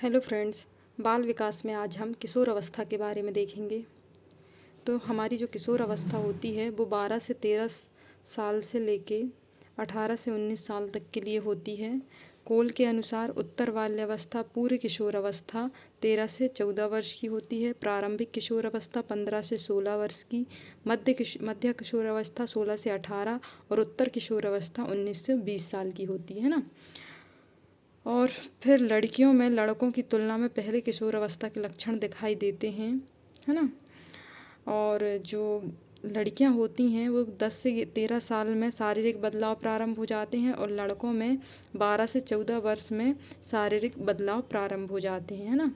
Hello friends, बाल विकास में आज हम किशोर अवस्था के बारे में देखेंगे। तो हमारी जो किशोर अवस्था होती है वो 12 से 13 साल से लेके 18 से 19 साल तक के लिए होती है। कोल के अनुसार उत्तर बाल्यावस्था पूर्व किशोर अवस्था 13 से 14 वर्ष की होती है, प्रारंभिक किशोर अवस्था 15 से 16 वर्ष की, मध्य किशोर अवस्था 16 से 18 और उत्तर किशोर अवस्था 19 से 20 साल की होती है ना। और फिर लड़कियों में लड़कों की तुलना में पहले किशोर अवस्था के लक्षण दिखाई देते हैं, है ना। और जो लड़कियां होती हैं वो 10 से 13 साल में शारीरिक बदलाव प्रारंभ हो जाते हैं और लड़कों में 12 से 14 वर्ष में शारीरिक बदलाव प्रारंभ हो जाते हैं, है ना।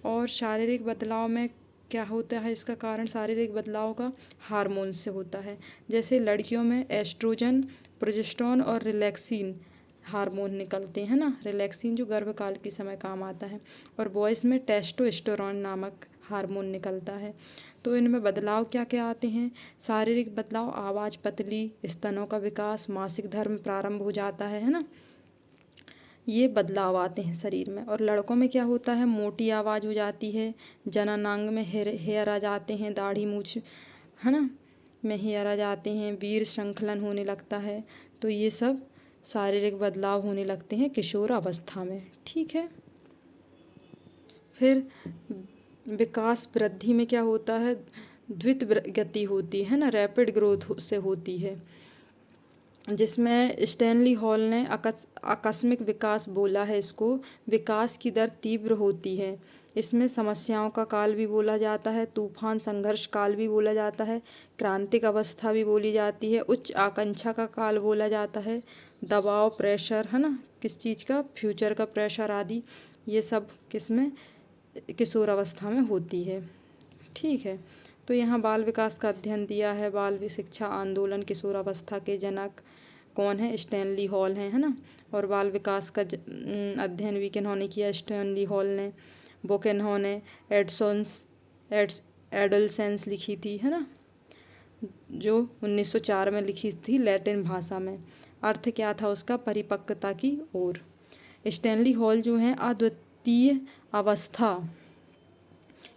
और शारीरिक बदलाव में क्या होता है, इसका कारण शारीरिक बदलाव का हार्मोन से होता है। जैसे लड़कियों में एस्ट्रोजन, प्रोजेस्टेरोन और रिलैक्सिन हार्मोन निकलते हैं ना। रिलैक्सिन जो गर्भकाल के समय काम आता है, और बॉयज़ में टेस्टोस्टेरोन नामक हार्मोन निकलता है। तो इनमें बदलाव क्या क्या आते हैं? शारीरिक बदलाव, आवाज़ पतली, स्तनों का विकास, मासिक धर्म प्रारंभ हो जाता है ना। ये बदलाव आते हैं शरीर में। और लड़कों में क्या होता है? मोटी आवाज़ हो जाती है, जननांग में हेयर आ जाते हैं, दाढ़ी मूछ, है ना, में हेयर आ जाते हैं, वीर श्रृंखलन होने लगता है। तो ये सब शारीरिक बदलाव होने लगते हैं किशोर अवस्था में, ठीक है। फिर विकास वृद्धि में क्या होता है? द्रुत गति होती है ना, रैपिड ग्रोथ से होती है, जिसमें स्टैनली हॉल ने आकस्मिक विकास बोला है इसको। विकास की दर तीव्र होती है। इसमें समस्याओं का काल भी बोला जाता है, तूफान संघर्ष काल भी बोला जाता है, क्रांतिक अवस्था भी बोली जाती है, उच्च आकांक्षा का काल बोला जाता है, दबाव, प्रेशर, है ना, किस चीज़ का, फ्यूचर का प्रेशर आदि, ये सब किसमें, किशोर अवस्था में होती है, ठीक है। तो यहाँ बाल विकास का अध्ययन दिया है। बाल शिक्षा आंदोलन किशोर अवस्था के जनक कौन है? स्टैनली हॉल हैं, है ना। और बाल विकास का अध्ययन भी किन्होंने किया? स्टैनली हॉल ने। बुक इन्होंने एडोलसेंस लिखी थी, है ना, जो 1904 में लिखी थी लैटिन भाषा में। अर्थ क्या था उसका? परिपक्वता की ओर। स्टैनली हॉल जो है अद्वितीय अवस्था,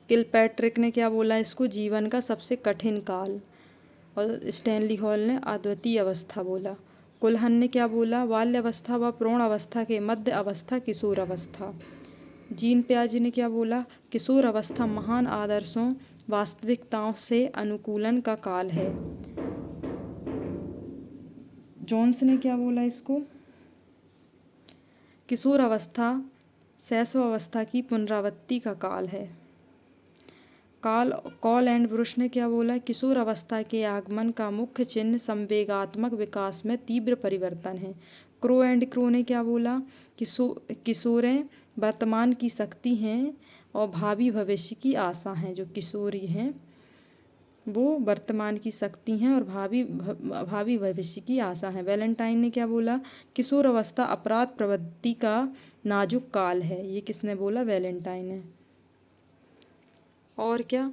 किलपैट्रिक ने क्या बोला इसको? जीवन का सबसे कठिन काल। और स्टैनली हॉल ने अद्वितीय अवस्था बोला। कुल्हन ने क्या बोला? बाल्यावस्था व प्रौढ़ अवस्था के मध्य अवस्था किशोर अवस्था। जीन प्याजे ने क्या बोला? किशोर अवस्था महान आदर्शों वास्तविकताओं से अनुकूलन का काल है। जोन्स ने क्या बोला इसको? किशोर अवस्था शैशव अवस्था की पुनरावृत्ति का काल है। कॉल एंड ब्रुश ने क्या बोला? किशोर अवस्था के आगमन का मुख्य चिन्ह संवेगात्मक विकास में तीव्र परिवर्तन है। क्रो एंड क्रो ने क्या बोला? किशोरें वर्तमान की शक्ति हैं और भावी भविष्य की आशा हैं। जो किशोरी हैं वो वर्तमान की शक्ति हैं और भावी भविष्य की आशा है। वैलेंटाइन ने क्या बोला? किशोर अवस्था अपराध प्रवृत्ति का नाजुक काल है। ये किसने बोला? वैलेंटाइन ने। और क्या,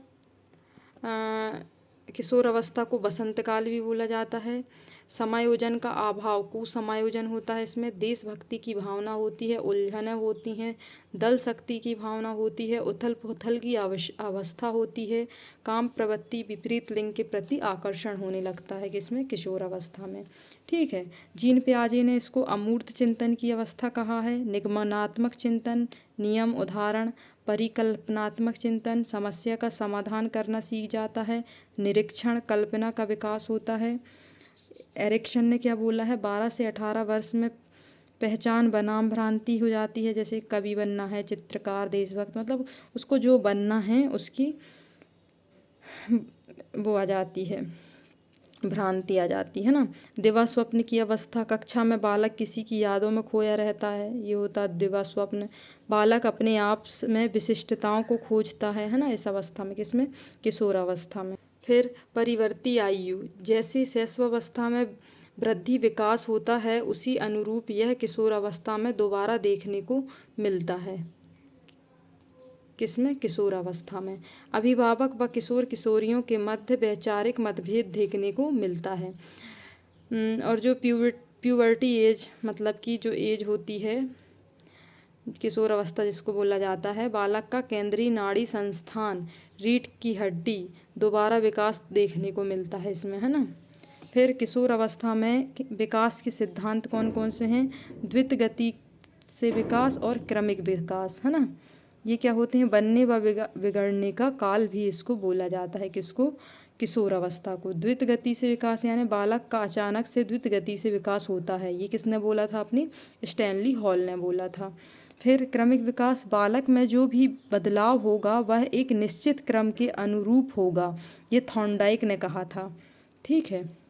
किशोर अवस्था को बसंत काल भी बोला जाता है। समायोजन का अभाव, कुसमायोजन होता है इसमें। देशभक्ति की भावना होती है, उलझनें होती हैं, दल शक्ति की भावना होती है, उथल पुथल की अवस्था होती है, काम प्रवृत्ति, विपरीत लिंग के प्रति आकर्षण होने लगता है किसमें? किशोर अवस्था में, ठीक है। जीन प्याजे ने इसको अमूर्त चिंतन की अवस्था कहा है। निगमनात्मक चिंतन, नियम, उदाहरण, परिकल्पनात्मक चिंतन, समस्या का समाधान करना सीख जाता है, निरीक्षण, कल्पना का विकास होता है। एरिक्सन ने क्या बोला है? 12 से 18 वर्ष में पहचान बनाम भ्रांति हो जाती है। जैसे कवि बनना है, चित्रकार, देशभक्त, मतलब उसको जो बनना है उसकी वो आ जाती है, भ्रांति आ जाती है ना। दिवा स्वप्न की अवस्था, कक्षा में बालक किसी की यादों में खोया रहता है, ये होता है दिवा स्वप्न। बालक अपने आप में विशिष्टताओं को खोजता है ना, इस अवस्था में, किसमें? किशोर अवस्था में। फिर परिवर्ती आयु, जैसे शैशवावस्था में वृद्धि विकास होता है उसी अनुरूप यह किशोर अवस्था में दोबारा देखने को मिलता है। किसमें? किशोर अवस्था में। अभिभावक व किशोर किशोरियों के मध्य वैचारिक मतभेद देखने को मिलता है। और जो प्यूबर्टी एज, मतलब कि जो एज होती है किशोर अवस्था जिसको बोला जाता है, बालक का केंद्रीय नाड़ी संस्थान, रीढ़ की हड्डी दोबारा विकास देखने को मिलता है इसमें, है ना। फिर किशोर अवस्था में विकास के सिद्धांत कौन कौन से हैं? द्रुत गति से विकास और क्रमिक विकास, है ना। ये क्या होते हैं? बनने व बिगड़ने का काल भी इसको बोला जाता है। किसको? किशोर अवस्था को। द्रुत गति से विकास यानी बालक का अचानक से द्रुत गति से विकास होता है। ये किसने बोला था? अपनी स्टैनली हॉल ने बोला था। फिर क्रमिक विकास, बालक में जो भी बदलाव होगा वह एक निश्चित क्रम के अनुरूप होगा, ये थॉर्नडाइक ने कहा था। ठीक है।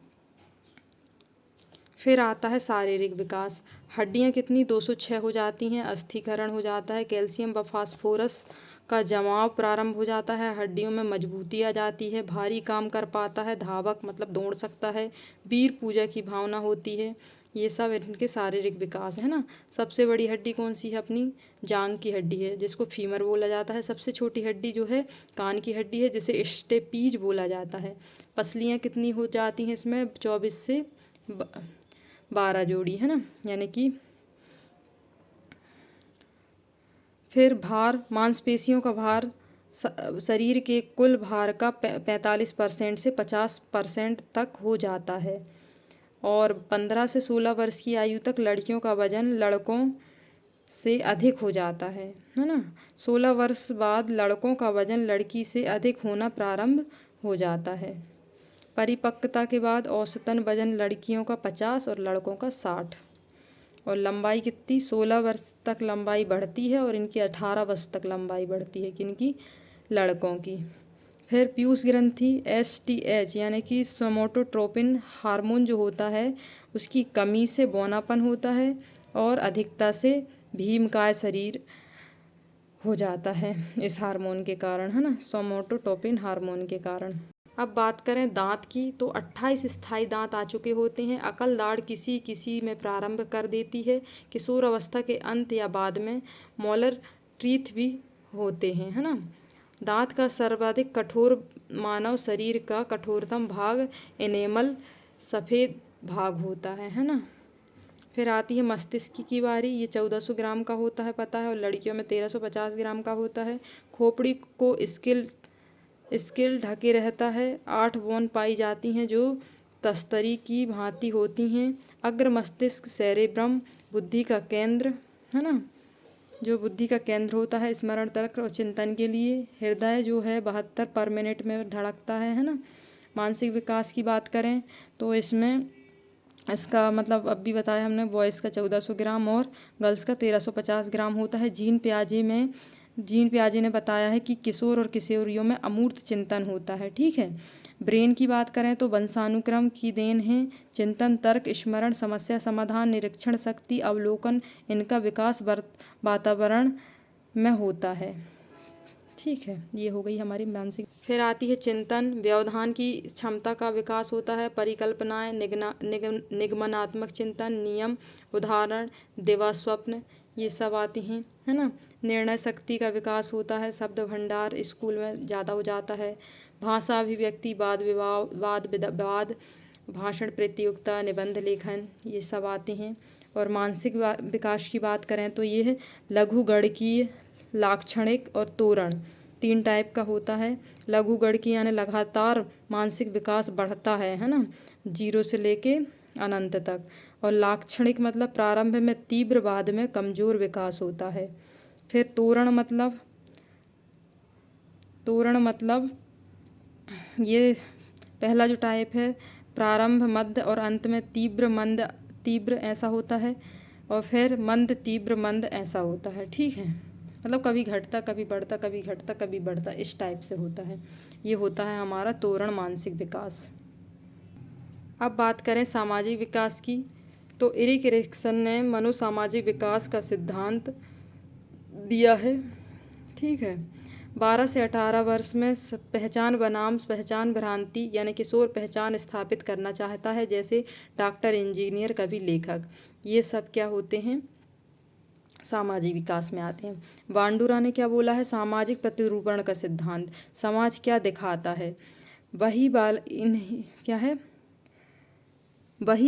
फिर आता है शारीरिक विकास। हड्डियां कितनी? 206 हो जाती हैं। अस्थिकरण हो जाता है। कैल्शियम व फास्फोरस का जमाव प्रारंभ हो जाता है। हड्डियों में मजबूती आ जाती है। भारी काम कर पाता है। धावक मतलब दौड़ सकता है। वीर पूजा की भावना होती है। ये सब इनके शारीरिक विकास है ना। सबसे बड़ी हड्डी कौन सी है? अपनी जांग की हड्डी है, जिसको फीमर बोला जाता है। सबसे छोटी हड्डी जो है कान की हड्डी है, जिसे स्टेपीज बोला जाता है। पसलियाँ कितनी हो जाती हैं इसमें? 24 से 12 जोड़ी, है ना, यानी कि। फिर भार, मांसपेशियों का भार शरीर के कुल भार का 45% से 50% तक हो जाता है। और 15 से 16 वर्ष की आयु तक लड़कियों का वजन लड़कों से अधिक हो जाता है ना। 16 वर्ष बाद लड़कों का वजन लड़की से अधिक होना प्रारंभ हो जाता है। परिपक्वता के बाद औसतन वजन लड़कियों का 50 और लड़कों का 60। और लंबाई कितनी? 16 वर्ष तक लंबाई बढ़ती है और इनकी 18 वर्ष तक लंबाई बढ़ती है, किनकी? लड़कों की। फिर पीयूष ग्रंथि STH यानी कि सोमैटोट्रोपिन हार्मोन जो होता है उसकी कमी से बौनापन होता है और अधिकता से भीमकाय शरीर हो जाता है इस हार्मोन के कारण, है ना, सोमैटोट्रोपिन हार्मोन के कारण। अब बात करें दांत की, तो 28 स्थायी दांत आ चुके होते हैं। अकल दाढ़ किसी किसी में प्रारंभ कर देती है। किशोर अवस्था के अंत या बाद में मोलर टीथ भी होते हैं, है ना। दांत का सर्वाधिक कठोर मानव शरीर का कठोरतम भाग एनेमल सफ़ेद भाग होता है ना। फिर आती है मस्तिष्क की बारी। ये 1400 ग्राम का होता है, पता है, और लड़कियों में 1350 ग्राम का होता है। खोपड़ी को स्किल ढके रहता है। 8 बोन पाई जाती हैं जो तस्तरी की भांति होती हैं। अग्र मस्तिष्क सेरेब्रम बुद्धि का केंद्र, है ना, जो बुद्धि का केंद्र होता है स्मरण तंत्र और चिंतन के लिए। हृदय जो है 72 पर मिनट में धड़कता है ना। मानसिक विकास की बात करें तो इसमें इसका मतलब अब भी बताया हमने, बॉयज़ का 1400 ग्राम और गर्ल्स का 1350 ग्राम होता है। जीन प्याजे ने बताया है कि किशोर और किशोरियों में अमूर्त चिंतन होता है। ठीक है। ब्रेन की बात करें तो वंशानुक्रम की देन है। चिंतन, तर्क, स्मरण, समस्या समाधान, निरीक्षण शक्ति, अवलोकन, इनका विकास वातावरण में होता है। ठीक है, ये हो गई हमारी मानसिक। फिर आती है चिंतन, व्यवधान की क्षमता का विकास होता है। परिकल्पनाएं, निगमनात्मक चिंतन, नियम, उदाहरण, दिवा स्वप्न, ये सब आती हैं, है ना। निर्णय शक्ति का विकास होता है। शब्द भंडार स्कूल में ज़्यादा हो जाता है। भाषा अभिव्यक्ति, वाद विवाद, भाषण प्रतियोगिता, निबंध लेखन, ये सब आते हैं। और मानसिक विकास की बात करें तो ये है लघु गणकीय, लाक्षणिक और तोरण, 3 टाइप का होता है। लघु गणकीय यानी लगातार मानसिक विकास बढ़ता है ना, 0 से लेके अनंत तक। और लाक्षणिक मतलब प्रारंभ में तीव्र, बाद में कमजोर विकास होता है। फिर तोरण मतलब ये पहला जो टाइप है, प्रारंभ, मध्य और अंत में तीव्र, मंद, तीव्र ऐसा होता है। और फिर मंद, तीव्र, मंद ऐसा होता है। ठीक है, मतलब कभी घटता कभी बढ़ता, कभी घटता कभी बढ़ता, इस टाइप से होता है। ये होता है हमारा तोरण मानसिक विकास। अब बात करें सामाजिक विकास की, तो एरिक एरिक्सन ने मनोसामाजिक विकास का सिद्धांत दिया है। ठीक है। 12 से 18 वर्ष में पहचान बनाम पहचान भ्रांति यानी किशोर पहचान स्थापित करना चाहता है, जैसे डॉक्टर, इंजीनियर, कभी लेखक। ये सब क्या होते हैं? सामाजिक विकास में आते हैं। बांडुरा ने क्या बोला है? सामाजिक प्रतिरूपण का सिद्धांत। समाज क्या दिखाता है वही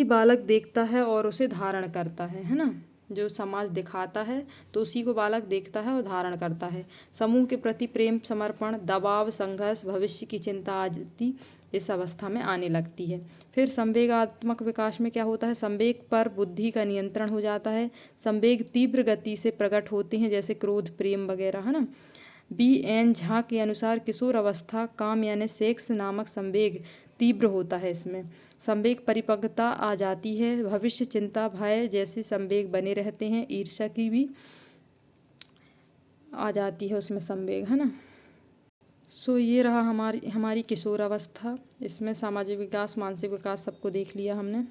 बालक देखता है और उसे धारण करता है ना। जो समाज दिखाता है तो उसी को बालक देखता है और धारण करता है। समूह के प्रति प्रेम, समर्पण, दबाव, संघर्ष, भविष्य की चिंता आदि इस अवस्था में आने लगती है। फिर संवेगात्मक विकास में क्या होता है, संवेग पर बुद्धि का नियंत्रण हो जाता है। संवेग तीव्र गति से प्रकट होते हैं, जैसे क्रोध, प्रेम वगैरह, है ना। B.N. झा के अनुसार किशोर अवस्था काम यानी सेक्स नामक संवेग तीव्र होता है। इसमें संवेग परिपक्वता आ जाती है। भविष्य चिंता, भय जैसे संवेग बने रहते हैं। ईर्ष्या की भी आ जाती है उसमें संवेग, है ना। सो ये रहा हमारी किशोर अवस्था। इसमें सामाजिक विकास, मानसिक विकास सबको देख लिया हमने।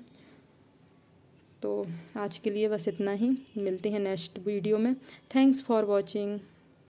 तो आज के लिए बस इतना ही, मिलते हैं नेक्स्ट वीडियो में। Thanks for watching.